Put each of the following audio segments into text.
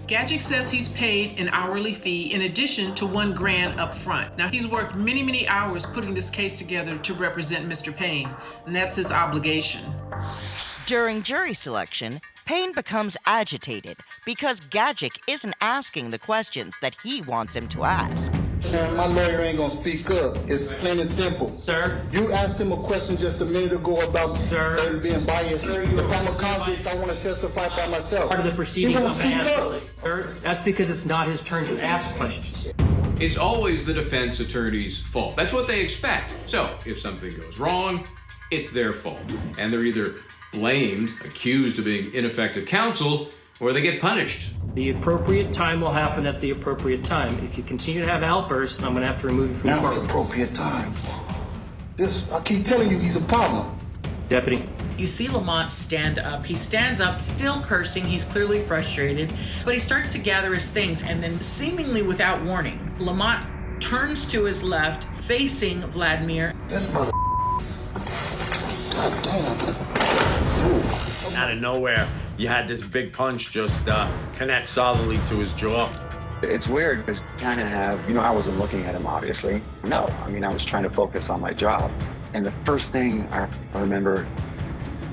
Gagic says he's paid an hourly fee in addition to $1 grand up front. Now, he's worked many hours putting this case together to represent Mr. Payne, and that's his obligation. During jury selection, Payne becomes agitated because Gagic isn't asking the questions that he wants him to ask. Man, my lawyer ain't gonna speak up. It's plain and simple. Sir? You asked him a question just a minute ago about him being biased. Sir, if I'm a convict, I want to testify by myself. Part of the proceedings, I'm gonna speak up. Sir, that's because it's not his turn to ask questions. It's always the defense attorney's fault. That's what they expect. So if something goes wrong, it's their fault. And they're either blamed, accused of being ineffective counsel, or they get punished. The appropriate time will happen at the appropriate time. If you continue to have outbursts, I'm going to have to remove you from the Now it's courtroom. appropriate time. I keep telling you, he's a problem. Deputy. You see Lamont stand up. He stands up, still cursing. He's clearly frustrated, but he starts to gather his things, and then seemingly without warning, Lamont turns to his left, facing Vladimir. This mother. God damn. Out of nowhere, you had this big punch just connect solidly to his jaw. It's weird because kind of I wasn't looking at him, obviously. No, I was trying to focus on my job. And the first thing I remember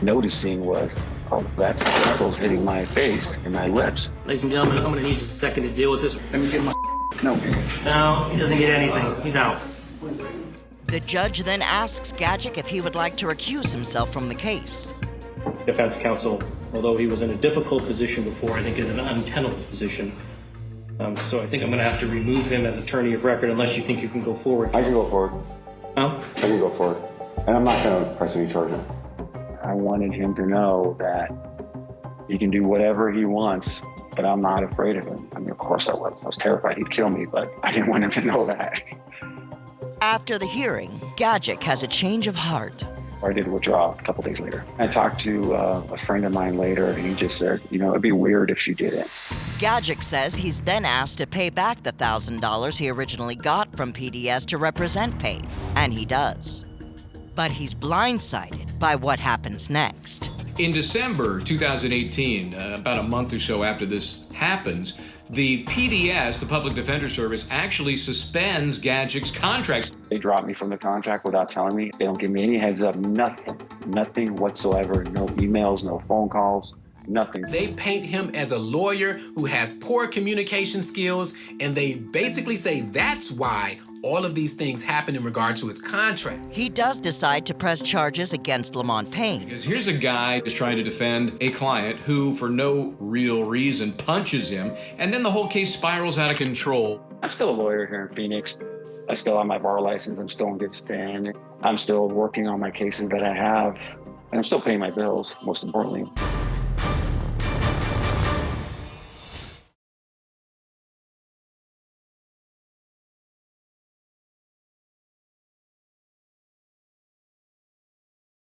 noticing was, oh, that's knuckles hitting my face and my lips. Ladies and gentlemen, I'm going to need just a second to deal with this. Let me get my. No. No, he doesn't get anything. He's out. The judge then asks Gagic if he would like to recuse himself from the case. Defense counsel, although he was in a difficult position before, I think is an untenable position. So I think I'm going to have to remove him as attorney of record unless you think you can go forward. I can go forward. Huh? I can go forward. And I'm not going to press any charges. I wanted him to know that he can do whatever he wants, but I'm not afraid of him. Of course I was. I was terrified he'd kill me, but I didn't want him to know that. After the hearing, Gagic has a change of heart. I did withdraw a couple days later. I talked to a friend of mine later, and he just said, it'd be weird if you did it. Gagic says he's then asked to pay back the $1,000 he originally got from PDS to represent Payne, and he does. But he's blindsided by what happens next. In December 2018, about a month or so after this happens, the PDS, the Public Defender Service, actually suspends Gagic's contracts. They dropped me from the contract without telling me. They don't give me any heads up, nothing whatsoever. No emails, no phone calls, nothing. They paint him as a lawyer who has poor communication skills, and they basically say that's why all of these things happen in regard to his contract. He does decide to press charges against Lamont Payne. Because here's a guy who's trying to defend a client who, for no real reason, punches him, and then the whole case spirals out of control. I'm still a lawyer here in Phoenix. I still have my bar license. I'm still in good stand. I'm still working on my cases that I have, and I'm still paying my bills, most importantly.